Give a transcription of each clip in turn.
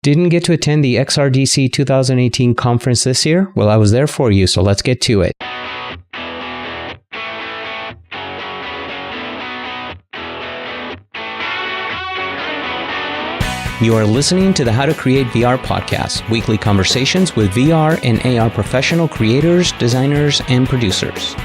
Didn't get to attend the XRDC 2018 conference this year? Well, I was there for you, so let's get to it. You are listening to the How to Create VR podcast, weekly conversations with VR and AR professional creators, designers, and producers.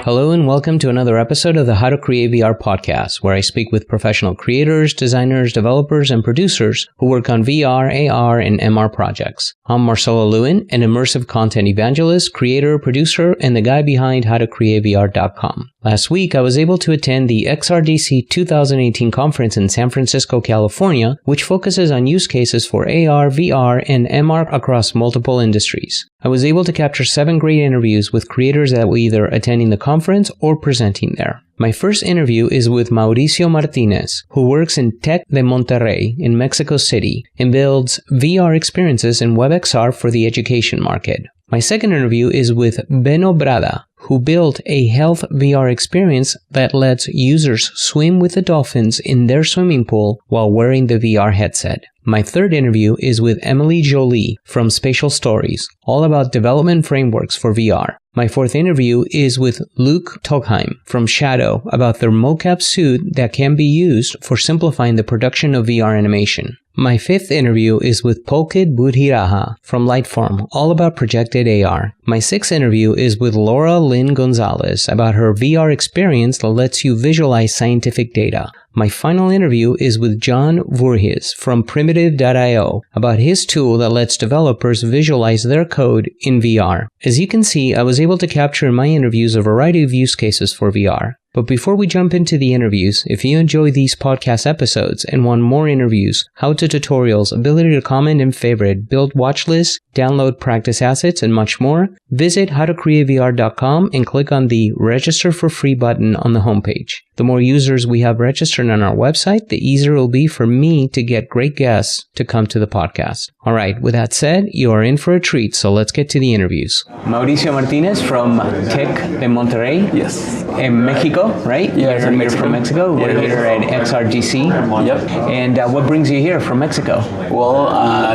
Hello and welcome to another episode of the How to Create VR podcast, where I speak with professional creators, designers, developers, and producers who work on VR, AR, and MR projects. I'm Marcelo Lewin, an immersive content evangelist, creator, producer, and the guy behind howtocreatevr.com. Last week, I was able to attend the XRDC 2018 conference in San Francisco, California, which focuses on use cases for AR, VR, and MR across multiple industries. I was able to capture 7 great interviews with creators that were either attending the conference or presenting there. My first interview is with Mauricio Martinez, who works in Tec de Monterey in Mexico City and builds VR experiences in WebXR for the education market. My second interview is with Benno Brada, who built a health VR experience that lets users swim with the dolphins in their swimming pool while wearing the VR headset. My third interview is with Emilie Jolie from Spatial Stories, all about development frameworks for VR. My fourth interview is with Luke Tokheim from Shadow about their MOCAP suit that can be used for simplifying the production of VR animation. My fifth interview is with Pulkit Budhiraja from Lightform, all about projected AR. My sixth interview is with Laura Lynn Gonzalez about her VR experience that lets you visualize scientific data. My final interview is with John Voorhees from Primitive.io about his tool that lets developers visualize their code in VR. As you can see, I was able to capture in my interviews a variety of use cases for VR. But before we jump into the interviews, if you enjoy these podcast episodes and want more interviews, how-to tutorials, ability to comment and favorite, build watch lists, download practice assets, and much more, visit howtocreatevr.com and click on the Register for Free button on the homepage. The more users we have registered on our website, the easier it will be for me to get great guests to come to the podcast. All right, with that said, you are in for a treat, so let's get to the interviews. Mauricio Martinez from Tec de Monterey. Yes. In Mexico, right? Yes, you're from Mexico. We're here at XRDC. Yep. And what brings you here from Mexico? Well,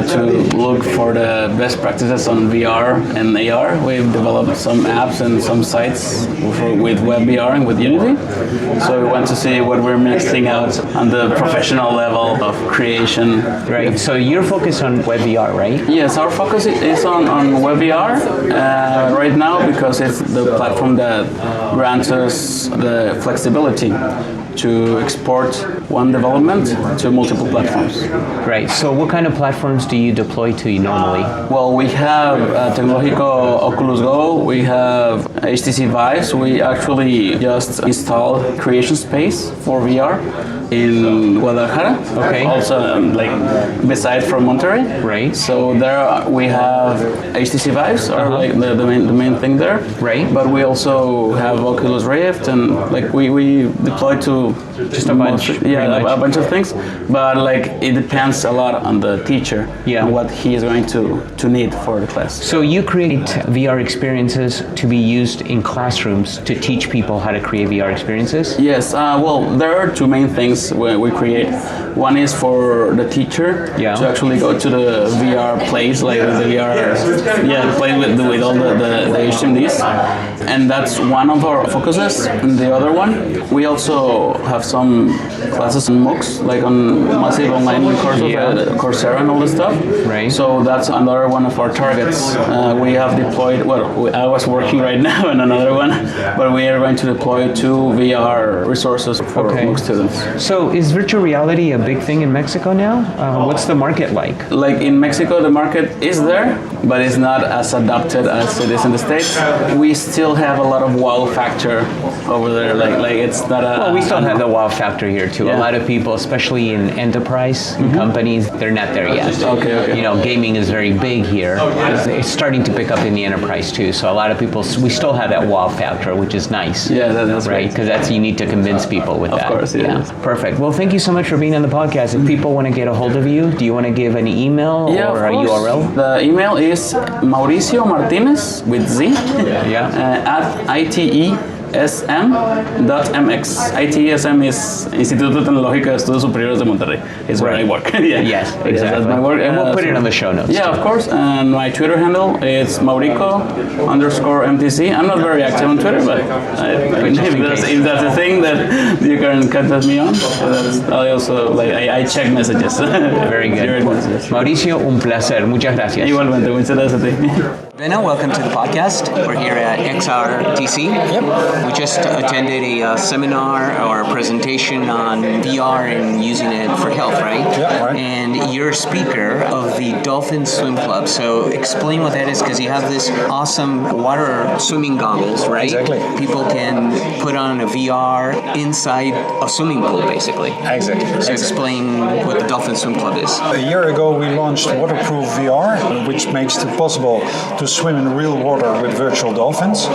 to look for the best practices on VR and AR. We've developed some apps and some sites with WebXR and with Unity. So we want to see what we're mixing out on the professional level of creation. Right. So you're focused on WebXR, right? Yes, our focus is on WebXR right now because it's the platform that grants us the flexibility to export one development to multiple platforms. Right. So what kind of platforms do you deploy to normally? Well, we have Tecnológico Oculus Go, we have HTC Vive. We actually just installed Creation Space for VR in Guadalajara. Okay. Also, beside from Monterrey. Right. So there we have HTC Vive, or like the main thing there. Right. But we also have Oculus Rift, and we deploy to just a bunch. A bunch of things. But it depends a lot on the teacher. Yeah. And what he is going to need for the class. So you create VR experiences to be used in classrooms to teach people how to create VR experiences? Yes. Well, there are two main things we create. One is for the teacher to actually go to the VR place, like the VR, play with all the HMDs, and that's one of our focuses. And the other one, we also have some classes on MOOCs, like on massive online courses, Coursera and all this stuff. Right. So that's another one of our targets. We have deployed. I was working right now on another one, but we are going to deploy 2 VR resources for MOOC students. So is virtual reality a big thing in Mexico now? What's the market like? Like in Mexico, the market is there, but it's not as adopted as it is in the States. We still have a lot of wow factor over there. Like it's not a... Well, we still have the wow factor here too. A lot of people, especially in enterprise companies, they're not there yet. Okay. You know, gaming is very big here. It's starting to pick up in the enterprise too. So a lot of people, we still have that wow factor, which is nice. Yeah, that's right. Because you need to convince people with that. Of course, yeah. Perfect. Well, thank you so much for being on the podcast. If people want to get a hold of you, do you want to give an email or a URL? The email is Mauricio Martinez with Z at ITSM.mx. ITSM is Instituto Tecnológico de Estudios Superiores de Monterrey. It's where I work. Yes, exactly. That's my work. And we'll put it on the show notes. Yeah, of course. And my Twitter handle is Mauricio_MTC. I'm not very active on Twitter, but if that's a thing that you can contact me on, I check messages. Very good. Mauricio, un placer. Muchas gracias. Igualmente, muchas gracias a ti. Benno, welcome to the podcast. We're here at XRDC. Yep. We just attended a seminar or a presentation on VR and using it for health, right? Yeah, right. And you're a speaker of the Dolphin Swim Club. So explain what that is, because you have this awesome water swimming goggles, right? Exactly. People can put on a VR inside a swimming pool, basically. Exactly. So explain what the Dolphin Swim Club is. A year ago, we launched Waterproof VR, which makes it possible to swim in real water with virtual dolphins.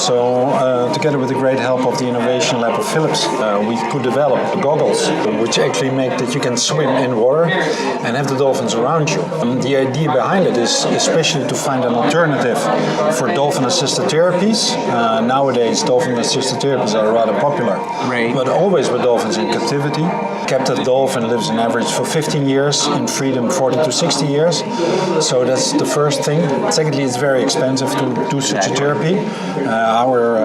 So, together with the great help of the Innovation Lab of Philips, we could develop goggles which actually make that you can swim in water and have the dolphins around you. The idea behind it is especially to find an alternative for dolphin-assisted therapies. Nowadays, dolphin-assisted therapies are rather popular, right, but always with dolphins in captivity. Captive dolphin lives on average for 15 years, in freedom 40 to 60 years. So that's the first thing. Secondly, it's very expensive to do such a therapy. Our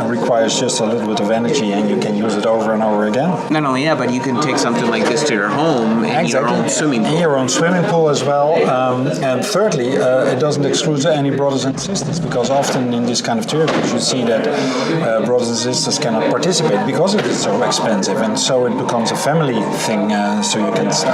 requires just a little bit of energy, and you can use it over and over again. Not only that, but you can take something like this to your home and your own swimming pool. In your own swimming pool as well. And thirdly, it doesn't exclude any brothers and sisters, because often in this kind of therapies you see that brothers and sisters cannot participate because it is so expensive, and so it becomes a family thing. So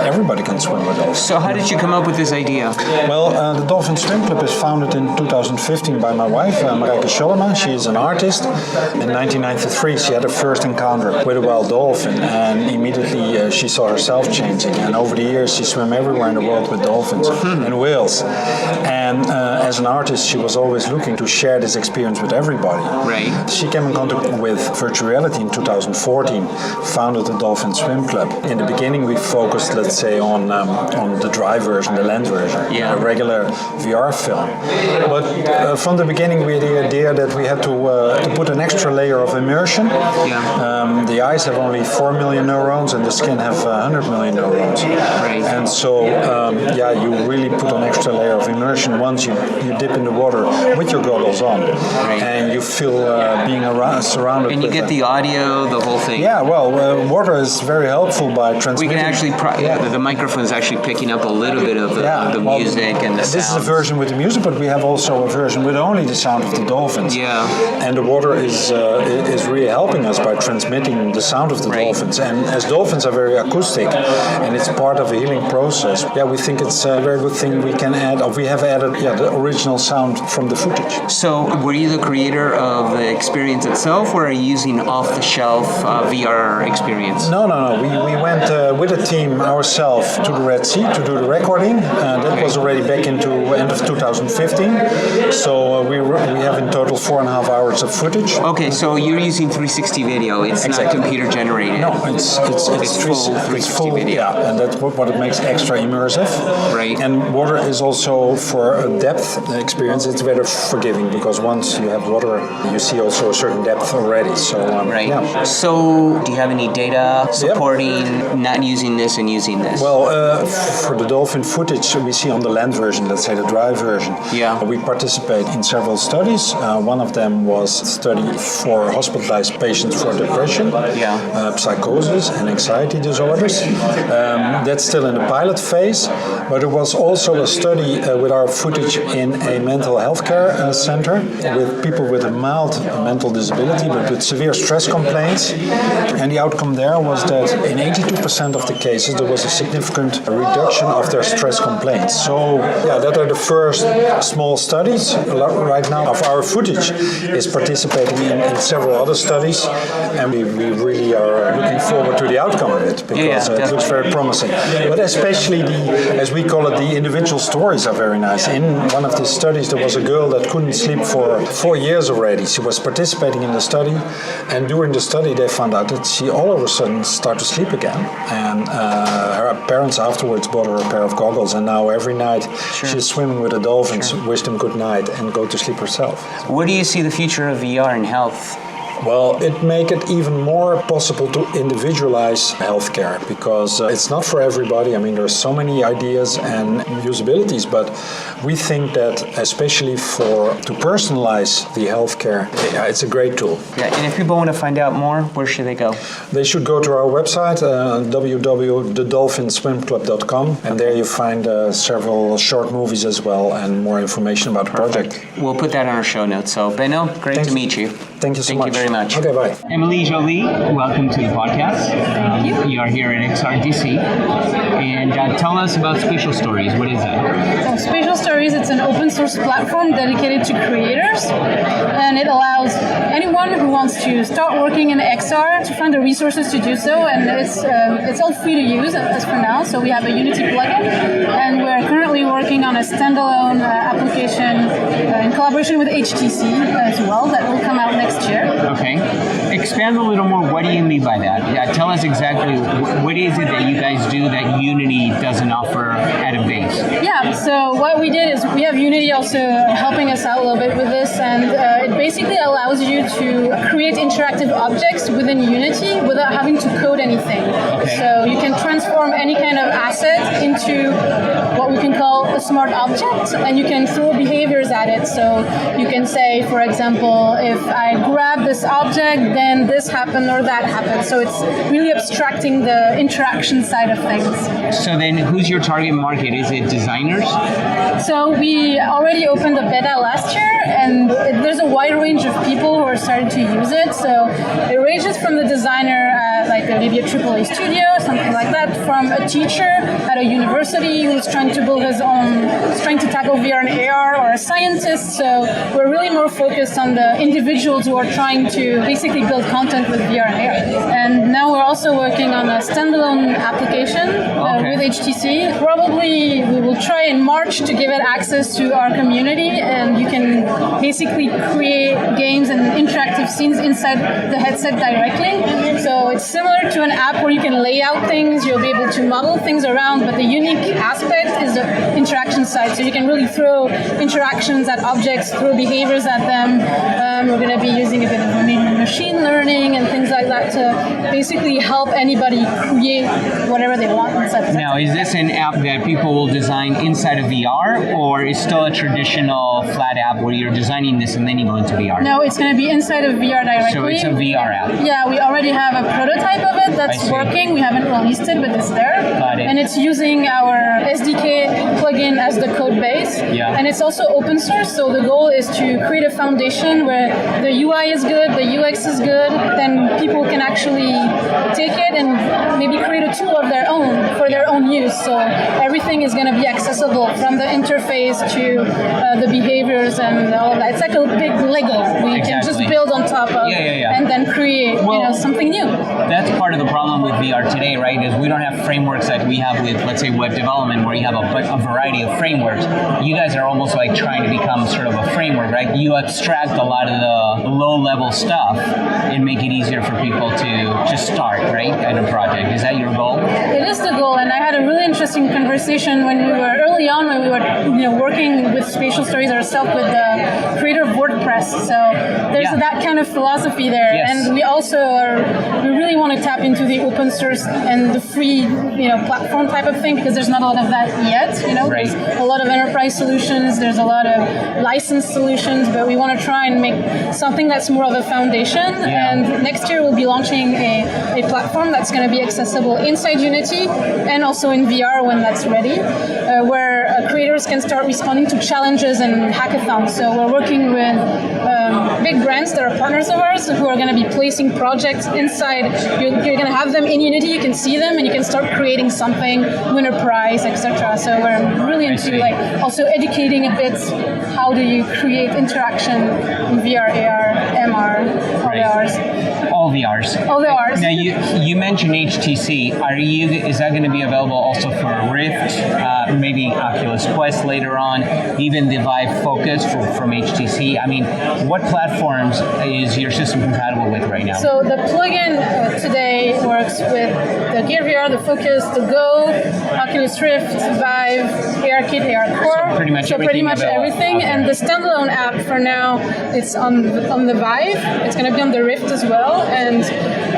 everybody can swim with dolphins. So how did you come up with this idea? Well, the Dolphin Swim Club is founded in 2015 by my wife, Marijke Scholleman. She is an artist. In 1993, she had her first encounter with a wild dolphin, and immediately she saw herself changing. And over the years, she swam everywhere in the world with dolphins and whales. And as an artist, she was always looking to share this experience with everybody. Right. She came in contact with virtual reality in 2014, founded the Dolphin Swim Club. In the beginning, we focused, let's say, on the dry version, the land version, a regular VR film. But from the beginning, we had the idea that we had to put an extra layer of immersion. The eyes have only 4 million neurons, and the skin have 100 million neurons. Right. And so, you really put an extra layer of immersion once you dip in the water with your goggles on, and you feel being surrounded. And you get the audio, the whole thing. Yeah, well, water is very helpful by transmitting. We can actually, the microphone is actually picking up a little bit of the music and the sound. This is a version with the music, but we have also a version with only the sound of the dolphins. Yeah. And the water is really helping us by transmitting the sound of the dolphins. And as dolphins are very acoustic, and it's part of a healing process, we think it's a very good thing we can add, or we have added the original sound from the footage. So were you the creator of the experience itself, or are you using off-the-shelf VR experience? No. We went with a team ourselves to the Red Sea to do the recording. That was already back into end of 2015. So we have in total 4.5 hours of footage. Okay, so you're using 360 video. It's not computer generated. No, it's full 360 video. Yeah, and that's what it makes extra immersive. Right. And water is also, for a depth experience, it's better forgiving, because once you have water, you see also a certain depth already. So So do you have any data supporting not using this and using this? Well, for the dolphin footage we see on the land version, let's say the dry version, we participate in several studies. One of them was a study for hospitalized patients for depression, psychosis and anxiety disorders. That's still in the pilot phase, but there was also a study with our footage in a mental health care center with people with a mild mental disability but with severe stress complaints. And the outcome there was that in 82% of the cases there was a significant reduction of their stress complaints. So that are the first small studies. Right now of our footage is participating in several other studies, and we really are looking forward to the outcome of it, because it looks very promising. But especially as we call it, the individual stories are very nice. In one of these studies there was a girl that couldn't sleep for 4 years already. She was participating in the study, and during the study they found out that she all of a sudden started to sleep again. And her parents afterwards bought her a pair of goggles, and now every night she's swimming with the dolphins, wish them good night, and go to sleep herself. Where do you see the future of VR in health? Well, it makes it even more possible to individualize healthcare because it's not for everybody. I mean, there's so many ideas and usabilities, but we think that especially to personalize the healthcare, it's a great tool. Yeah, and if people want to find out more, where should they go? They should go to our website, www.thedolphinswimclub.com, and there you find several short movies as well and more information about the project. We'll put that on our show notes. So, Benno, great to meet you. Thank you so much. Thank you very much. Okay, bye. Emilie Jolie, welcome to the podcast. Thank you. You are here at XRDC. And tell us about Spatial Stories. What is that? So Spatial Stories, it's an open source platform dedicated to creators. And it allows anyone who wants to start working in XR to find the resources to do so. And it's all free to use as for now. So we have a Unity plugin. And we're currently working on a standalone application in collaboration with HTC as well that will come out next year. Okay. Expand a little more. What do you mean by that? Yeah, tell us exactly what is it that you guys do that Unity doesn't offer at a base? Yeah, so what we did is we have Unity also helping us out a little bit with this, and it basically allows you to create interactive objects within Unity without having to code anything. Okay. So you can transform any kind of asset into what we can call a smart object, and you can throw behaviors at it. So you can say, for example, if I grab this object, then this happened or that happened. So it's really abstracting the interaction side of things. So then who's your target market? Is it designers? So we already opened a beta last year, and there's a wide range of people who are starting to use it. So it ranges from the designer at like maybe a AAA studio, something like that, from a teacher at a university who's trying to tackle VR and AR, or a scientist. So we're really more focused on the individuals who are trying to basically build content with VR and AR. And now we're also working on a standalone application with HTC. Probably we will try in March to give it access to our community, and you can basically create games and interactive scenes inside the headset directly. So it's similar to an app where you can lay out things, you'll be able to model things around, but the unique aspect is the interaction side. So you can really throw interactions at objects, throw behaviors at them. We're going to be using a bit of machine learning and things like that to basically help anybody create whatever they want inside the headset. Now, is this an app that people will design inside of VR, or is still a traditional flat app where you're designing this and then you go into VR? No, it's going to be inside of VR directly. So it's a VR app. Yeah, we already have a prototype of it that's working. We haven't released it, but it's there. Got it. And it's using our SDK plugin as the code base. Yeah. And it's also open source, so the goal is to create a foundation where the UI is good, the UX is good, then people can actually take it and maybe create a tool of their own for their own use. So everything is going to be accessible from the interface to the behaviors and all of that. It's like a big Lego we can just build on top of and then create something new. That's part of the problem with VR today, right? Is we don't have frameworks like we have with, let's say, web development, where you have a variety of frameworks. You guys are almost like trying to become sort of a framework, right? You abstract a lot of the low-level stuff and make it easier for people to just start, right, at a project. Is that your goal? It is the goal, and I had a really interesting conversation when we were working with Spatial Stories ourselves with the creator of WordPress. So there's that kind of philosophy there, and we also we really want to tap into the open source and the free, platform type of thing, because there's not a lot of that yet. There's a lot of enterprise solutions, there's a lot of licensed solutions, but we want to try and make something that's more of a foundation. And next year we'll be launching a platform that's going to be accessible inside Unity and also in VR when that's ready, where creators can start responding to challenges and hackathons. So we're working with big brands that are partners of ours who are going to be placing projects inside. You're going to have them in Unity, you can see them, and you can start creating something, win a prize, etc. So we're really into also educating a bit, how do you create interaction in VR, AR, MR, all the Rs. All VRs. All VRs. Now you mentioned HTC. Is that going to be available also for Rift, maybe Oculus Quest later on, even the Vive Focus from HTC? I mean, what platforms is your system compatible with right now? So the plugin today works with the Gear VR, the Focus, the Go, Oculus Rift, Vive, ARKit, ARCore. So pretty much everything. Okay. And the standalone app for now, it's on the Vive. It's going to be on the Rift as well, and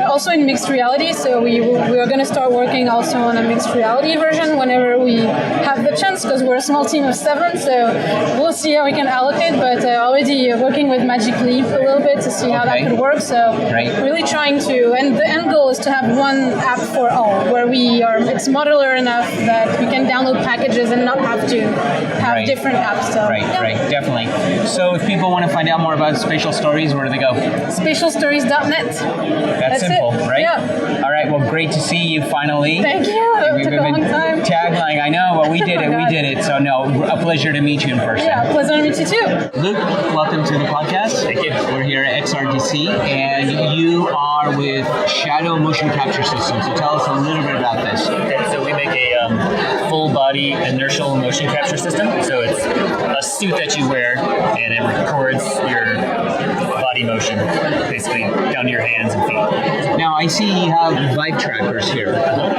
also in mixed reality. So we are going to start working also on a mixed reality version whenever we have the chance, because we're a small team of 7. So we'll see how we can allocate. But already working with Magic Leap a little bit to see how that could work. So really trying to, and the end goal is to have one app for all, where it's modular enough that we can download packages and not have to have different apps. So, right, definitely. So if people want to find out more about Spatial Stories, where do they go? Spatialstories.net. That's simple, it. right? Yeah. All right, well, great to see you finally. Thank you. It took a long time. Tagline, I know, but we did it. We did it. So, no, a pleasure to meet you in person. Yeah, pleasure to meet you too. Luke, welcome to the podcast. Thank you. We're here at XRDC, and you are with Shadow Motion Capture System. So tell us a little bit about this. Okay, so we make a full body inertial motion capture system. So it's a suit that you wear, and it records your body motion, basically down to your hands and feet. Now, I see you have Vive trackers here.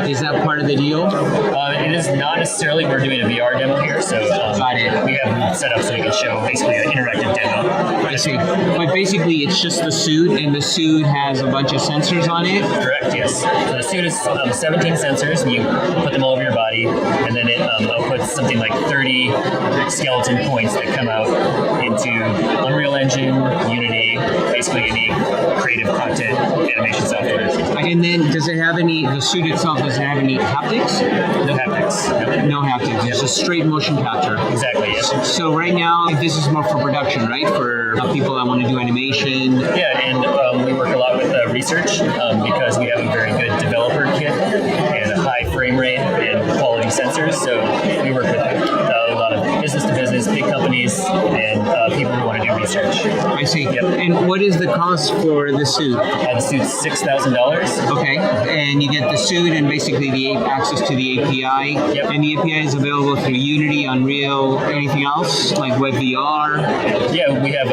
Is that part of the deal? It is not necessarily. We're doing a VR demo here, so Got it. we have set up so we can show basically an interactive demo. I see. But basically, it's just the suit, and the suit has a bunch of sensors on it? Correct, yes. So the suit is 17 sensors, and you put them all over your body, and then it outputs something like 30 skeleton points that come out into Unreal Engine, Unity, basically any creative content animation software. And then, the suit itself, does it have any haptics? No haptics. No haptics. It's just straight motion capture. Exactly, yes. So right now, this is more for production, right? For people that want to do animation. Yeah, and we work a lot with research because we have a very good developer kit and a high frame rate and quality sensors. So we work with a lot of business-to-business, big companies, and people who want to do research. I see. Yep. And what is the cost for the suit? The suit's $6,000. Okay. And you get the suit and basically the access to the API. Yep. And the API is available through Unity, Unreal, anything else like WebVR? Yeah, we have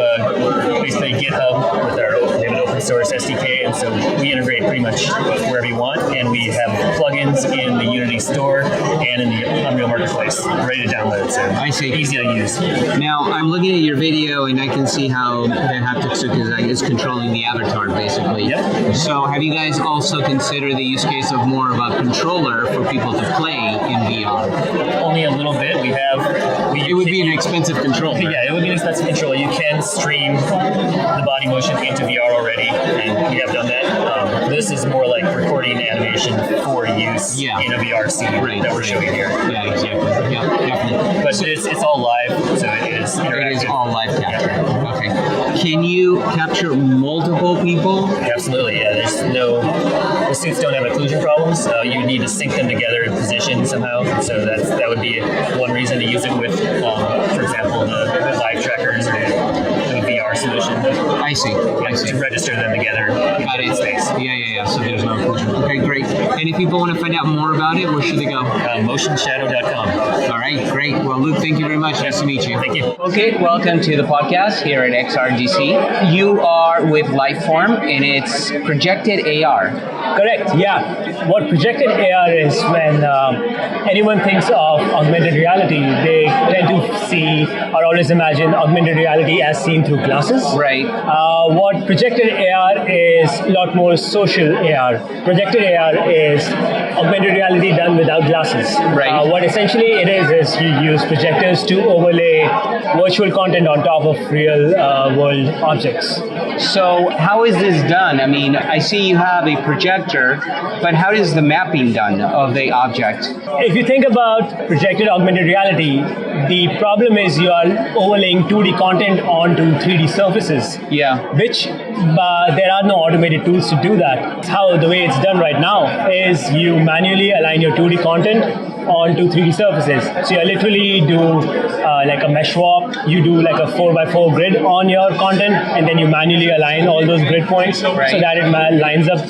basically GitHub with we have an open source SDK, and so we integrate pretty much wherever you want, and we have plugins in the Unity store and in the Unreal Marketplace ready to download. So I see. Easy to use. Now, I'm looking at your video, and I can see how the haptic suit is controlling the avatar, basically. Yep. So have you guys also considered the use case of more of a controller for people to play in VR? Only a little bit. It would be an expensive controller. Yeah, it would be an expensive controller. You can stream the body motion into VR already, and we have done that. This is more like recording animation for use in a VR scene that we're showing here. Yeah, exactly. Yeah, definitely. But it's all live, so it is interactive. It is all live capture. Yeah. Okay. Can you capture multiple people? Absolutely, yeah. The suits don't have occlusion problems. You need to sync them together in position somehow. So that would be one reason to use it with, for example, the live trackers or the VR solution. I see. To register them together in space. Yeah. So there's no occlusion. Okay, great. And if people want to find out more about it, where should they go? Motionshadow.com. All right, great. Well, Luke, thank you very much. Nice to meet you. Thank you. Okay, welcome to the podcast here at XRDC. You are with Lightform, and it's projected AR. Correct, yeah. What projected AR is when anyone thinks of augmented reality, they tend to see or always imagine augmented reality as seen through glasses. Right. What projected AR is a lot more social AR. Projected AR is augmented reality done without glasses. Right. What essentially it is you use projectors to overlay virtual content on top of real world objects. So how is this done? I mean, I see you have a projector, but how is the mapping done of the object? If you think about projected augmented reality, The problem is you are overlaying 2D content onto 3D surfaces. Yeah. Which there are no automated tools to do that. How the way it's done right now is you manually align your 2D content onto 3D surfaces. So you literally do like a mesh walk, you do like a 4x4 grid on your content, and then you manually align all those grid points so that it lines up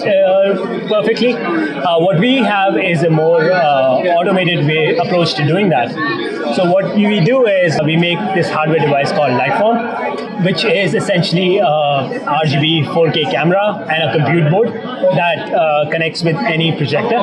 perfectly. What we have is a more automated approach to doing that. So what we do is we make this hardware device called Lightform, which is essentially a RGB 4K camera and a compute board that connects with any projector.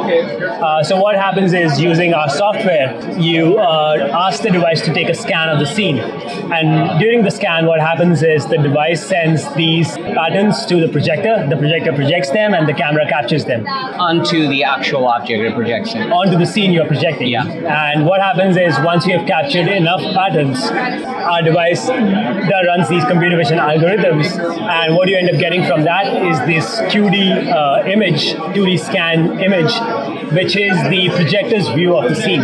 So what happens is, using our software, you ask the device to take a scan of the scene. And during the scan, what happens is the device sends these patterns to the projector projects them, and the camera captures them. Onto the actual object it projects it. Onto the scene you're projecting. Yeah. And what happens is, once you have captured enough patterns, our device that runs these computer vision algorithms, and what you end up getting from that is this 2D scan image, which is the projector's view of the scene.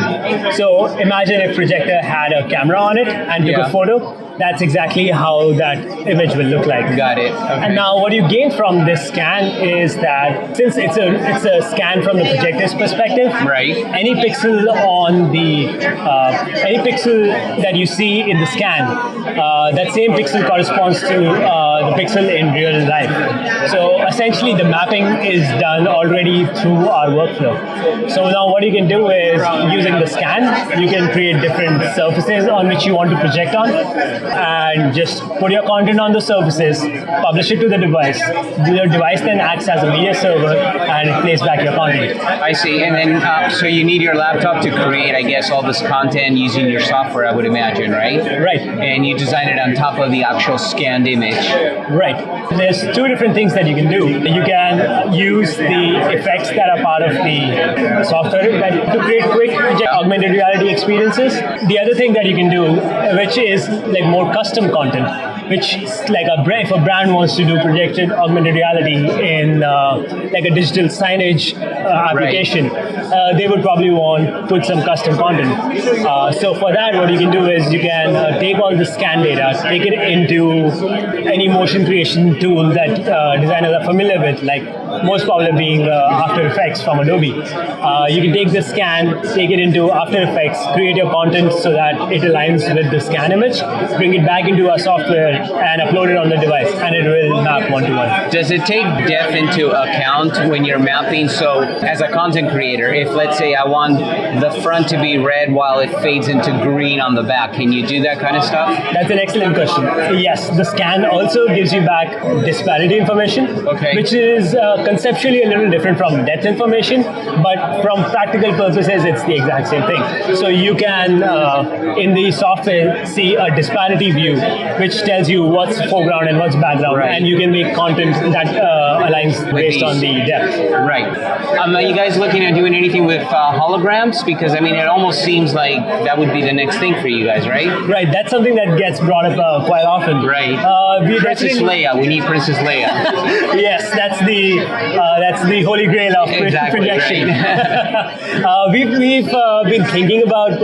So imagine if projector had a camera on it and took a photo. That's exactly how that image will look like. Got it. Okay. And now what you gain from this scan is that, since it's a scan from the projector's perspective, any pixel on any pixel that you see in the scan, that same pixel corresponds to the pixel in real life. So essentially the mapping is done already through our workflow. So now what you can do is, using the scan, you can create different surfaces on which you want to project on, and just put your content on the surfaces, publish it to the device. The device then acts as a media server, and it plays back your content. I see. And then, so you need your laptop to create, I guess, all this content using your software, I would imagine, right? Right. And you design it on top of the actual scanned image. Right. There's two different things that you can do. You can use the effects that are part of the software to create quick augmented reality experiences. The other thing that you can do, which is like more custom content, which like if a brand wants to do projected augmented reality in like a digital signage application, they would probably want to put some custom content. So for that, what you can do is you can take all the scan data, take it into any motion creation tool that designers are familiar with, like most popular being After Effects from Adobe. You can take the scan, take it into After Effects, create your content so that it aligns with the scan image, bring it back into our software and upload it on the device, and it will map one-to-one. Does it take depth into account when you're mapping? So as a content creator, if let's say I want the front to be red while it fades into green on the back, can you do that kind of stuff? That's an excellent question. Yes, the scan also gives you back disparity information, which is conceptually a little different from depth information, but from practical purposes, it's the exact same thing. So you can, in the software, see a disparity view, which tells you what's foreground and what's background, and you can make content that aligns based on the depth. Right. Are you guys looking at doing anything with holograms? Because I mean, it almost seems like that would be the next thing for you guys, right? Right. That's something that gets brought up quite often. Right. Princess Leia. We need Princess Leia. Yes, that's the holy grail of projection. Right. We've been thinking about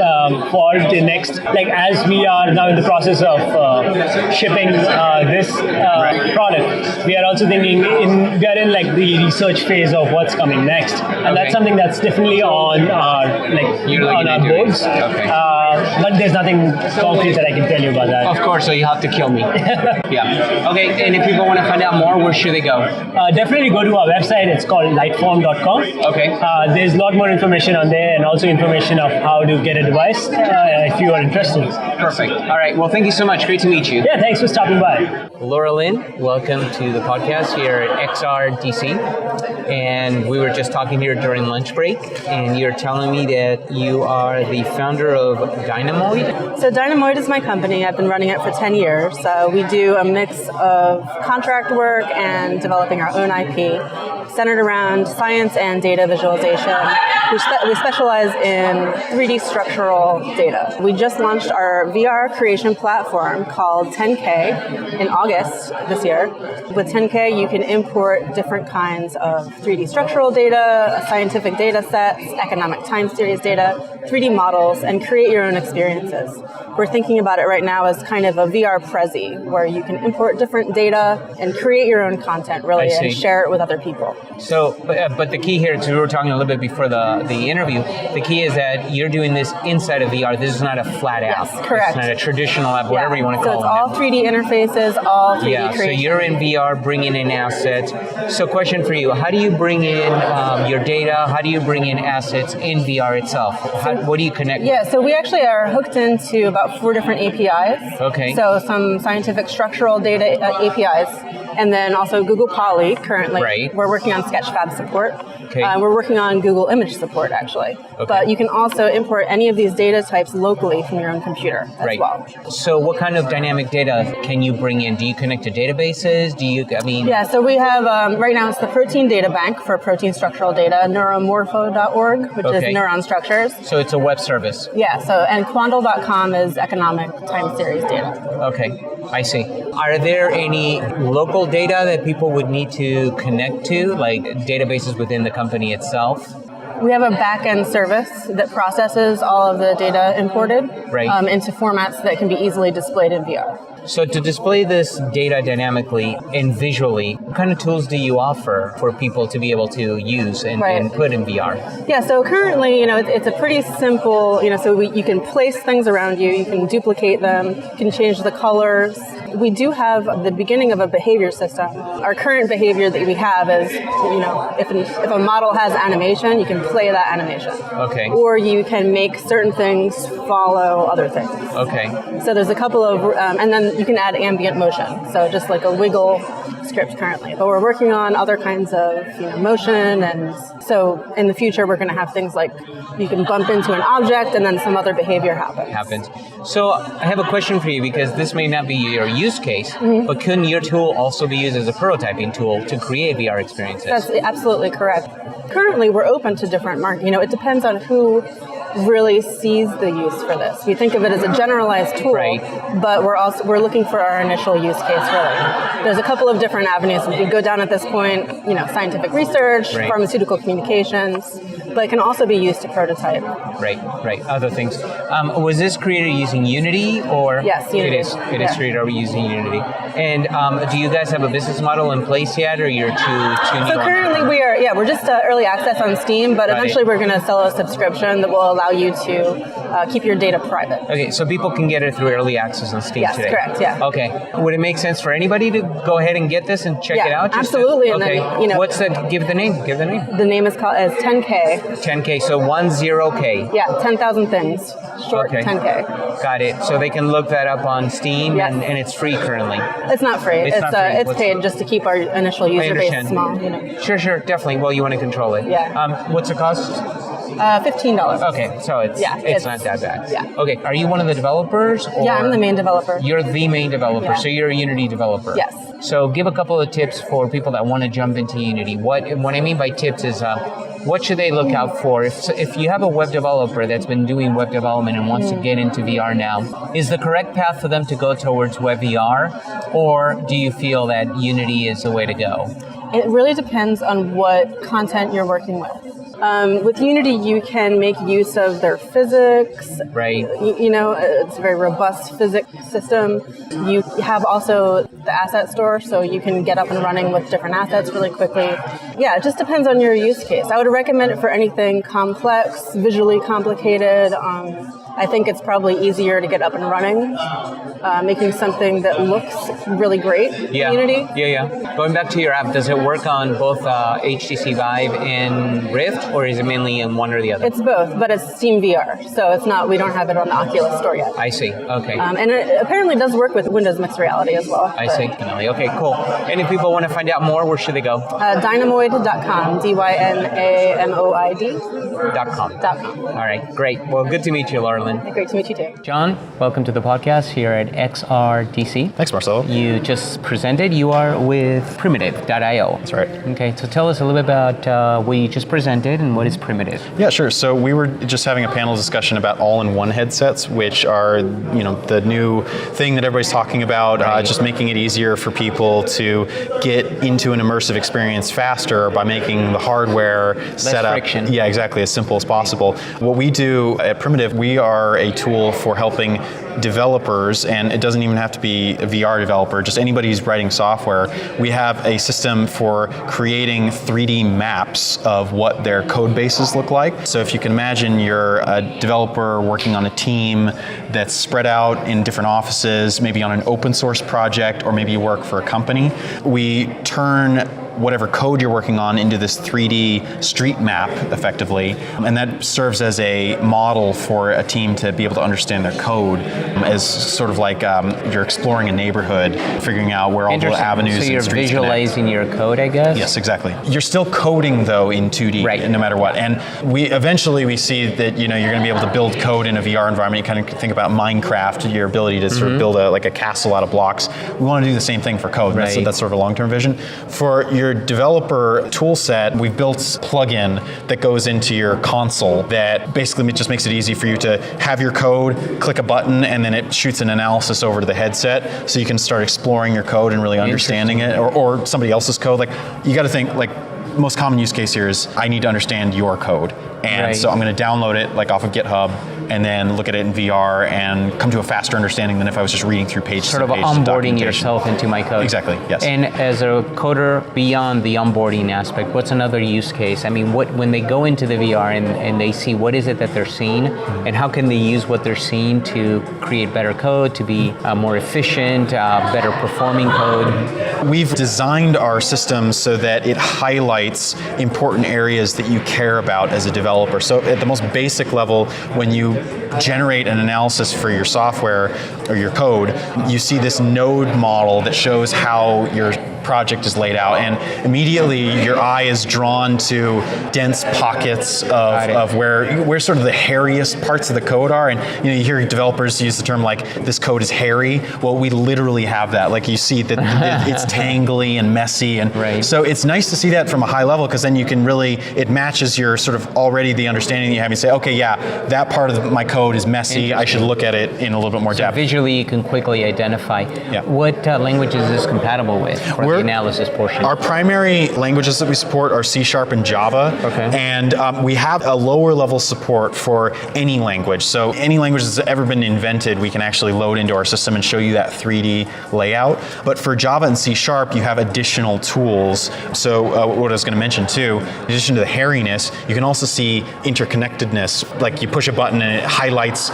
for the next, like as we are now in the process of shipping this product, we are also thinking we are in like the research phase of what's coming next, and that's something that's definitely on our boards. But there's nothing concrete that I can tell you about that. Of course, so you have to kill me. Yeah. Okay, and if people want to find out more, where should they go? Definitely go to our website. It's called lightform.com. Okay. There's a lot more information on there, and also information of how to get a device if you are interested. Perfect. All right. Well, thank you so much. Great to meet you. Yeah, thanks for stopping by. Laura Lynn, welcome to the podcast here at XRDC. And we were just talking here during lunch break, and you're telling me that you are the founder of Dynamoid? So Dynamoid is my company. I've been running it for 10 years. We do a mix of contract work and developing our own IP centered around science and data visualization. We specialize in 3D structural data. We just launched our VR creation platform called 10K in August this year. With 10K, you can import different kinds of 3D structural data, scientific data sets, economic time series data, 3D models, and create your own different experiences. We're thinking about it right now as kind of a VR Prezi, where you can import different data and create your own content, really, and share it with other people. So, but the key here, we were talking a little bit before the interview, the key is that you're doing this inside of VR. This is not a flat app. Yes, correct. It's not a traditional app, whatever you want to call it. So it's all 3D interfaces, all 3D creation. So you're in VR, bringing in assets. So question for you, how do you bring in your data? How do you bring in assets in VR itself? What do you connect? Yeah, so we actually are hooked into about 4 different APIs. Okay. So some scientific structural data APIs, and then also Google Poly currently. Right. We're working on Sketchfab support. Okay. We're working on Google Image support, actually. Okay. But you can also import any of these data types locally from your own computer as well. So what kind of dynamic data can you bring in? Do you connect to databases? Yeah, so we have, right now it's the Protein Data Bank for protein structural data, neuromorpho.org, which is neuron structures. So it's a web service. Yeah, and Quandl.com is economic time series data. Okay, I see. Are there any local data that people would need to connect to, like databases within the company itself? We have a back-end service that processes all of the data imported into formats that can be easily displayed in VR. So to display this data dynamically and visually, what kind of tools do you offer for people to be able to use and put in VR? Yeah, so currently, it's a pretty simple, you can place things around you, you can duplicate them, you can change the colors. We do have the beginning of a behavior system. Our current behavior that we have is, if a model has animation, you can play that animation. Okay. Or you can make certain things follow other things. Okay. So there's a couple of, and then you can add ambient motion. So just like a wiggle script currently. But we're working on other kinds of motion, and so in the future we're going to have things like you can bump into an object and then some other behavior happens. So I have a question for you, because this may not be your use case, but couldn't your tool also be used as a prototyping tool to create VR experiences? That's absolutely correct. Currently we're open to different markets. It depends on who really sees the use for this. We think of it as a generalized tool, but we're looking for our initial use case really. There's a couple of different avenues we could go down at this point, scientific research, pharmaceutical communications, but it can also be used to prototype. Right, other things. Was this created using Unity or? Yes, Unity. It is created using Unity. And do you guys have a business model in place yet, or you're too new? So currently we're just early access on Steam, but eventually we're going to sell a subscription that will allow you to keep your data private. Okay, so people can get it through early access on Steam today? Yes, correct, yeah. Okay. Would it make sense for anybody to go ahead and get this and check it out? Absolutely. Okay. And then, what's give the name? The name is called 10K. 10K, so 10K. Yeah, 10,000 things. Short 10K. Got it. So they can look that up on Steam, and it's free currently. It's not free. It's paid just to keep our initial user base small. Sure, definitely. Well, you want to control it. Yeah. What's the cost? $15. Okay, so it's not that bad. Yeah. Okay, are you one of the developers? Or I'm the main developer. You're the main developer, so you're a Unity developer. Yes. So give a couple of tips for people that want to jump into Unity. What I mean by tips is what should they look out for? If you have a web developer that's been doing web development and wants to get into VR now, is the correct path for them to go towards web VR, or do you feel that Unity is the way to go? It really depends on what content you're working with. With Unity, you can make use of their physics. Right. It's a very robust physics system. You have also the asset store, so you can get up and running with different assets really quickly. Yeah, it just depends on your use case. I would recommend it for anything complex, visually complicated. I think it's probably easier to get up and running, making something that looks really great in Unity. Yeah. Going back to your app, does it work on both HTC Vive and Rift, or is it mainly in one or the other? It's both, but it's Steam VR, so it's not. We don't have it on the Oculus store yet. I see. Okay. And it apparently does work with Windows Mixed Reality as well. I see. Okay, cool. And if people want to find out more, where should they go? Dynamoid.com. DYNAMOID.com. All right, great. Well, good to meet you, Laura Lynn. Great to meet you too. John, welcome to the podcast here at XRDC. Thanks, Marcelo. You just presented. You are with Primitive.io. That's right. Okay, so tell us a little bit about what you just presented and what is Primitive. Yeah, sure. So we were just having a panel discussion about all-in-one headsets, which are the new thing that everybody's talking about. Just making it easier for people to get into an immersive experience faster by making the hardware Less friction. Yeah, exactly. as simple as possible. What we do at Primitive, we are a tool for helping developers, and it doesn't even have to be a VR developer, just anybody who's writing software. We have a system for creating 3D maps of what their code bases look like. So if you can imagine you're a developer working on a team that's spread out in different offices, maybe on an open source project, or maybe you work for a company, we turn whatever code you're working on into this 3D street map, effectively, and that serves as a model for a team to be able to understand their code as sort of like you're exploring a neighborhood, figuring out where all the avenues and streets So you're visualizing your code, I guess? Yes, exactly. You're still coding, though, in 2D, right, no matter what. And we see that you're going to be able to build code in a VR environment. You kind of think about Minecraft, your ability to sort of build a castle out of blocks. We want to do the same thing for code. Right. That's sort of a long-term vision. For your developer tool set, we've built a plugin that goes into your console that basically just makes it easy for you to have your code, click a button, and then it shoots an analysis over to the headset, so you can start exploring your code and really understanding it, or somebody else's code. Like, you got to think, like, most common use case here is I need to understand your code. And so I'm going to download it like off of GitHub and then look at it in VR and come to a faster understanding than if I was just reading through pages sort of onboarding yourself into my code. Exactly, yes. And as a coder, beyond the onboarding aspect, what's another use case? I mean, when they go into the VR and they see what is it that they're seeing, and how can they use what they're seeing to create better code, to be more efficient, better performing code? We've designed our system so that it highlights important areas that you care about as a developer. So at the most basic level, when you generate an analysis for your software or your code, you see this node model that shows how your project is laid out, and immediately your eye is drawn to dense pockets of where sort of the hairiest parts of the code are. And you hear developers use the term like, this code is hairy. Well, we literally have that. Like, you see that it's tangly and messy, and so it's nice to see that from a high level, because then you can really, it matches your sort of already the understanding that you have. You say, okay, yeah, that part of my code is messy. I should look at it in a little bit more depth. Visually, you can quickly identify. What language is this compatible with? The analysis portion. Our primary languages that we support are C# and Java, and we have a lower level support for any language. So any language that's ever been invented, we can actually load into our system and show you that 3D layout. But for Java and C#, you have additional tools. So what I was going to mention too, in addition to the hairiness, you can also see interconnectedness. Like, you push a button and it highlights,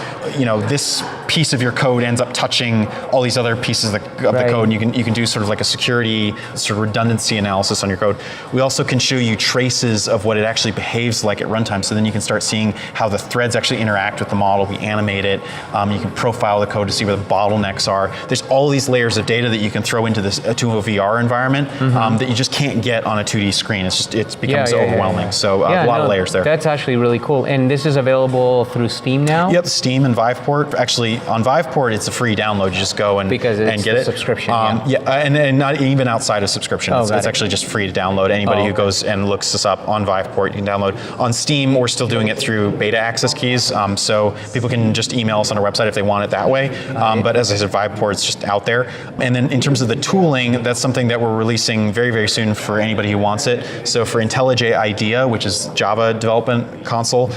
this piece of your code ends up touching all these other pieces of the code, and you can do sort of like a security sort of redundancy analysis on your code. We also can show you traces of what it actually behaves like at runtime, so then you can start seeing how the threads actually interact with the model. We animate it. You can profile the code to see where the bottlenecks are. There's all these layers of data that you can throw into to a VR environment that you just can't get on a 2D screen. It becomes overwhelming. So a lot of layers there. That's actually really cool. And this is available through Steam now? Yep, Steam and Viveport. Actually, on Viveport, it's a free download. You just go and get it. Subscription. And not even outside of subscription. It's actually just free to download. Anybody who goes and looks us up on Viveport, you can download. On Steam, we're still doing it through beta access keys, so people can just email us on our website if they want it that way. But as I said, Viveport's just out there. And then in terms of the tooling, that's something that we're releasing very, very soon for anybody who wants it. So for IntelliJ IDEA, which is Java development console,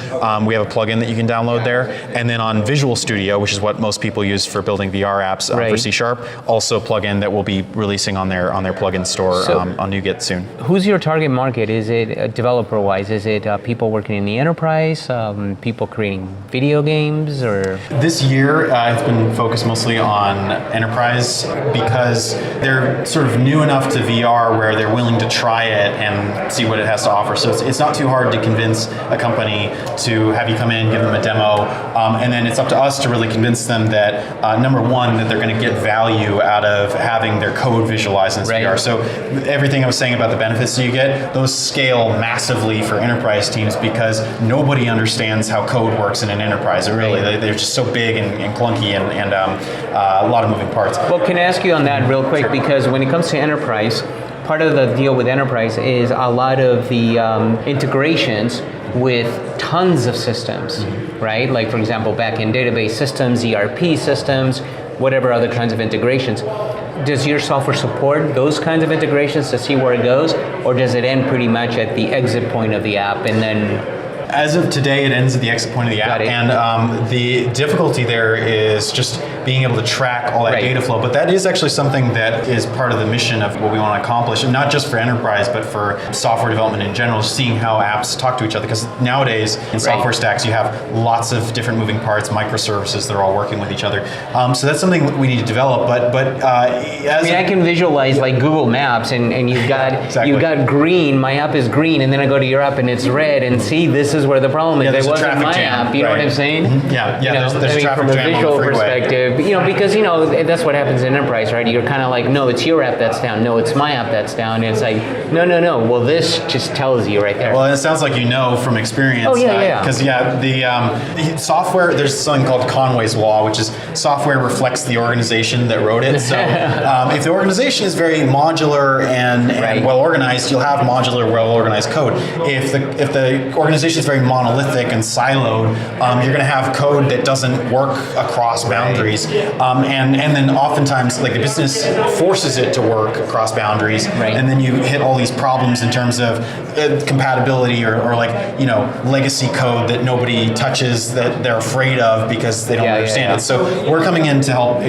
we have a plugin that you can download there. And then on Visual Studio, which is what most people use for building VR apps for C#, also a plugin that we'll be releasing on their plugin store on NuGet soon. Who's your target market? Is it developer-wise? Is it people working in the enterprise, people creating video games, or? This year it's been focused mostly on enterprise, because they're sort of new enough to VR where they're willing to try it and see what it has to offer. So it's not too hard to convince a company to have you come in, give them a demo, and then it's up to us to really convince them that, number one, that they're going to get value out of having their code visualized in VR. So everything I was saying about the benefits that you get, those scale massively for enterprise teams, because nobody understands how code works in an enterprise. They're just so big and clunky and a lot of moving parts. Well, can I ask you on that real quick? Because when it comes to enterprise, part of the deal with enterprise is a lot of the integrations with tons of systems, right? Like, for example, back-end database systems, ERP systems, whatever other kinds of integrations. Does your software support those kinds of integrations to see where it goes, or does it end pretty much at the exit point of the app and then? As of today, it ends at the exit point of the app, and the difficulty there is just being able to track all that data flow. But that is actually something that is part of the mission of what we want to accomplish, and not just for enterprise, but for software development in general, seeing how apps talk to each other. Because nowadays, in software stacks, you have lots of different moving parts, microservices that are all working with each other. So that's something we need to develop. But I can visualize like Google Maps, and you've got you've got green. My app is green, and then I go to your app and it's red. And see, this is where the problem is. It wasn't my app. You know what I'm saying? Mm-hmm. Yeah. There's a traffic from a jam visual on the freeway. perspective, because that's what happens in enterprise, right? You're kind of like, no, it's your app that's down. No, it's my app that's down. And it's like, no. Well, this just tells you right there. Well, it sounds like you know from experience. Oh yeah. Because the software, there's something called Conway's Law, which is software reflects the organization that wrote it. So if the organization is very modular and well organized, you'll have modular, well organized code. If the organization is very monolithic and siloed, you're going to have code that doesn't work across boundaries. And then oftentimes, like the business forces it to work across boundaries, and then you hit all these problems in terms of compatibility or legacy code that nobody touches, that they're afraid of because they don't understand it. So we're coming in to help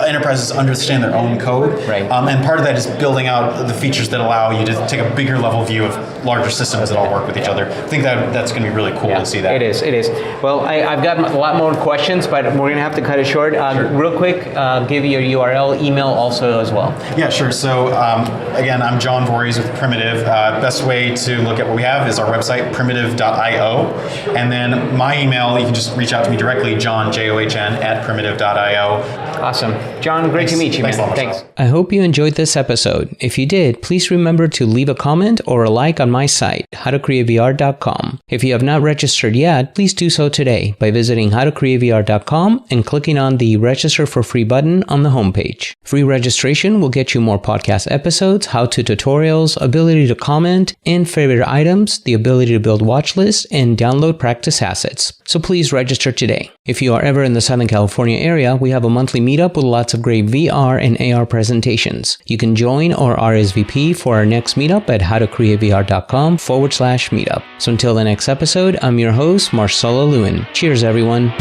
enterprises understand their own code, and part of that is building out the features that allow you to take a bigger level view of larger systems that all work with each other. I think that's going to be really cool to see that. It is. Well, I've got a lot more questions, but we're going to have to cut it short. Real quick, give your URL, email also as well. Yeah, sure. So again, I'm John Voorhees with Primitive. Best way to look at what we have is our website, primitive.io. And then my email, you can just reach out to me directly, John, John, @primitive.io. Awesome. John, great to meet you, man. Thanks. I hope you enjoyed this episode. If you did, please remember to leave a comment or a like on my site, howtocreatevr.com. If you have not registered yet, please do so today by visiting howtocreatevr.com and clicking on the Register for Free button on the homepage. Free registration will get you more podcast episodes, how-to tutorials, ability to comment, and favorite items, the ability to build watch lists, and download practice assets. So please register today. If you are ever in the Southern California area, we have a monthly meetup with lots of great VR and AR presentations. You can join or RSVP for our next meetup at howtocreatevr.com/meetup. So until the next episode, I'm your host, Marcelo Lewin. Cheers, everyone.